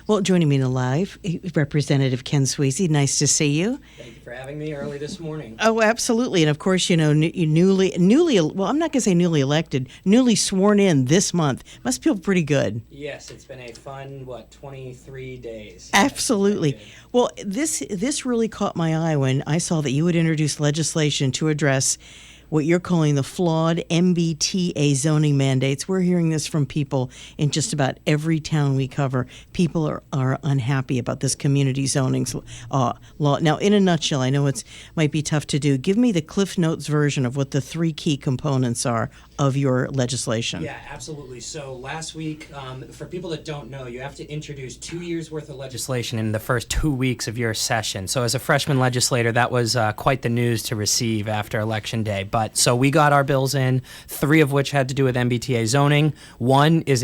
Well, joining me live, Representative Ken Sweezey. Nice to see you. Thank you for having me early this morning. Oh, absolutely. And of course, you know, well, I'm not going to say newly elected, newly sworn in this month. Must feel pretty good. Yes, it's been a fun, 23 days. Absolutely. Well, this really caught my eye when I saw that you had introduced legislation to address what you're calling the flawed MBTA zoning mandates. We're hearing this from people in just about every town we cover. People are unhappy about this community zoning law. Now, in a nutshell, I know it might be tough to do. Give me the Cliff Notes version of what the three key components are of your legislation. Yeah, absolutely. So last week, for people that don't know, you have to introduce 2 years' worth of legislation in the first 2 weeks of your session. So as a freshman legislator, that was quite the news to receive after Election Day. But so we got our bills in, 3 of which had to do with MBTA zoning. One is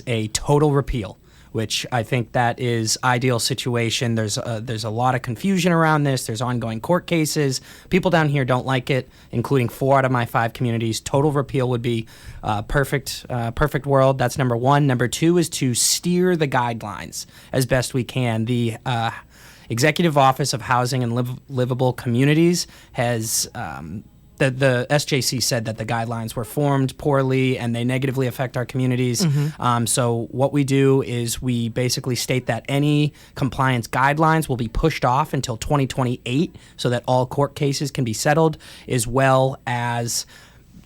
a total repeal, which I think that is ideal situation. There's a lot of confusion around this. There's ongoing court cases. People down here don't like it, including 4 out of my 5 communities. Total repeal would be perfect world. That's number one. Number 2 is to steer the guidelines as best we can. The Executive Office of Housing and Livable Communities has the SJC said that the guidelines were formed poorly and they negatively affect our communities. So what we do is we basically state that any compliance guidelines will be pushed off until 2028 so that all court cases can be settled, as well as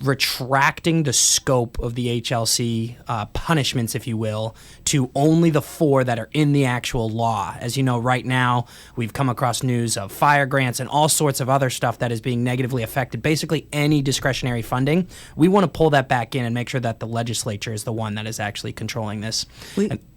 retracting the scope of the HLC punishments, if you will, to only the 4 that are in the actual law. As you know, right now, we've come across news of fire grants and all sorts of other stuff that is being negatively affected. Basically, any discretionary funding, we want to pull that back in and make sure that the legislature is the one that is actually controlling this.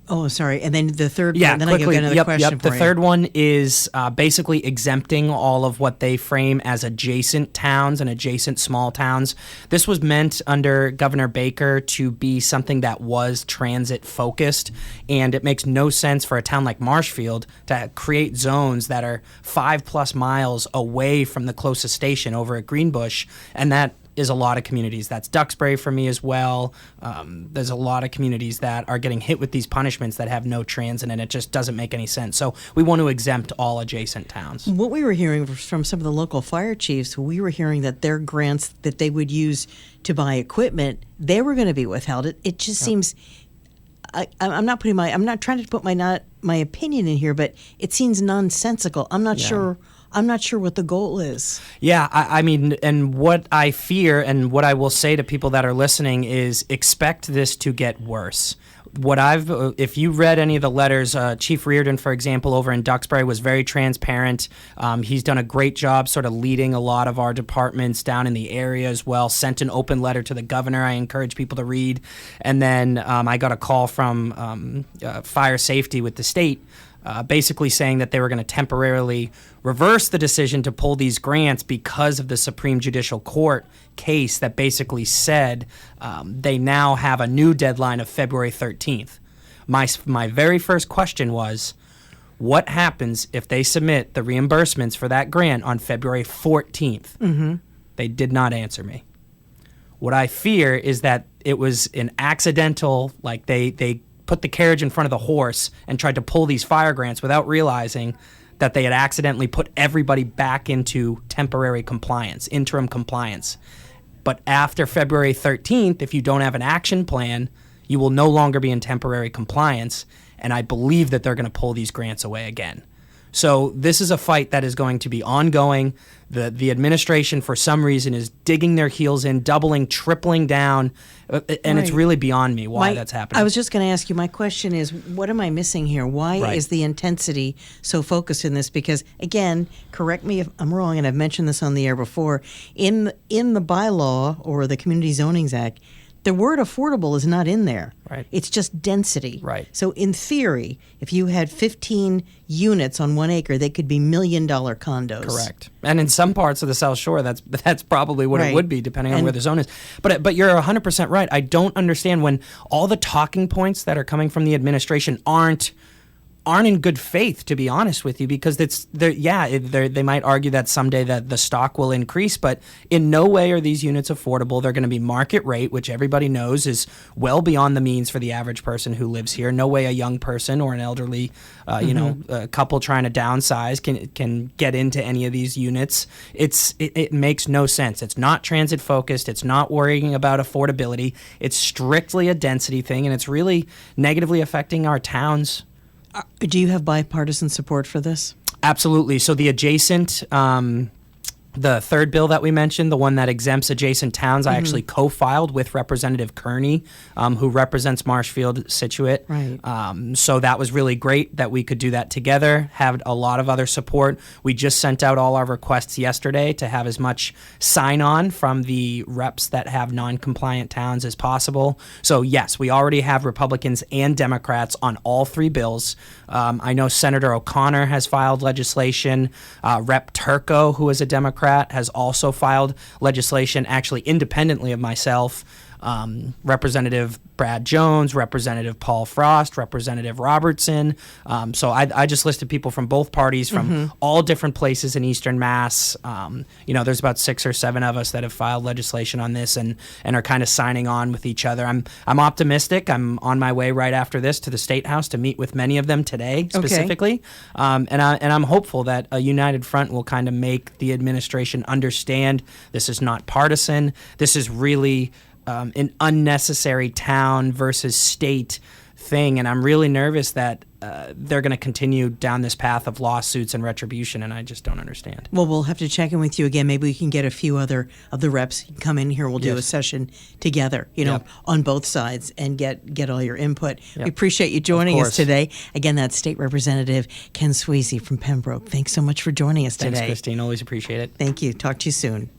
Oh, sorry. And then the third one, then quickly, I got another question for you. The third one is basically exempting all of what they frame as adjacent towns and adjacent small towns. This was meant under Governor Baker to be something that was transit focused, and it makes no sense for a town like Marshfield to create zones that are 5+ miles away from the closest station over at Greenbush, and that is a lot of communities. That's Duxbury for me as well. There's a lot of communities that are getting hit with these punishments that have no transit, and it just doesn't make any sense. So we want to exempt all adjacent towns. What we were hearing from some of the local fire chiefs, we were hearing that their grants that they would use to buy equipment, they were going to be withheld. It just seems, I'm not trying to put my opinion in here, but it seems nonsensical. I'm not sure what the goal is. Yeah, I mean, and what I fear and what I will say to people that are listening is expect this to get worse. If you read any of the letters, Chief Reardon, for example, over in Duxbury was very transparent. He's done a great job sort of leading a lot of our departments down in the area as well, sent an open letter to the governor I encourage people to read. And then I got a call from fire safety with the state basically saying that they were going to temporarily reverse the decision to pull these grants because of the Supreme Judicial Court case that basically said they now have a new deadline of February 13th. My very first question was, what happens if they submit the reimbursements for that grant on February 14th? They did not answer me. What I fear is that it was an accidental, like they put the carriage in front of the horse and tried to pull these fire grants without realizing that they had accidentally put everybody back into temporary compliance, interim compliance. But after February 13th, if you don't have an action plan, you will no longer be in temporary compliance, and I believe that they're going to pull these grants away again. So this is a fight that is going to be ongoing. The administration, for some reason, is digging their heels in, doubling, tripling down, and It's really beyond me why that's happening. I was just going to ask you, my question is, what am I missing here? Why is the intensity so focused in this? Because, again, correct me if I'm wrong, and I've mentioned this on the air before, in the bylaw or the Community Zonings Act, the word affordable is not in there. Right. It's just density. Right. So in theory, if you had 15 units on 1 acre, they could be $1 million condos. Correct. And in some parts of the South Shore, that's probably what it would be, depending on where the zone is. But you're 100% right. I don't understand when all the talking points that are coming from the administration aren't aren't in good faith, to be honest with you, because they might argue that someday that the stock will increase, but in no way are these units affordable. They're going to be market rate, which everybody knows is well beyond the means for the average person who lives here. No way a young person or an elderly, a couple trying to downsize can get into any of these units. It makes no sense. It's not transit focused. It's not worrying about affordability. It's strictly a density thing, and it's really negatively affecting our towns. Do you have bipartisan support for this? Absolutely. So the adjacent, the third bill that we mentioned, the one that exempts adjacent towns, I actually co-filed with Representative Kearney, who represents Marshfield, Situate. Right. So that was really great that we could do that together, have a lot of other support. We just sent out all our requests yesterday to have as much sign-on from the reps that have non-compliant towns as possible. So yes, we already have Republicans and Democrats on all three bills. I know Senator O'Connor has filed legislation. Rep Turco, who is a Democrat, has also filed legislation, actually independently of myself. Representative Brad Jones, Representative Paul Frost, Representative Robertson. So I just listed people from both parties from all different places in Eastern Mass. There's about 6 or 7 of us that have filed legislation on this and are kind of signing on with each other. I'm optimistic. I'm on my way right after this to the State House to meet with many of them today specifically. And I'm hopeful that a united front will kind of make the administration understand this is not partisan. This is really an unnecessary town versus state thing, and I'm really nervous that they're going to continue down this path of lawsuits and retribution, and I just don't understand. Well, we'll have to check in with you again. Maybe we can get a few other of the reps come in here. We'll do a session together, on both sides and get all your input. Yep. We appreciate you joining us today. Again, that's State Representative Ken Sweezey from Pembroke. Thanks so much for joining us today. Thanks, Christine. Always appreciate it. Thank you. Talk to you soon.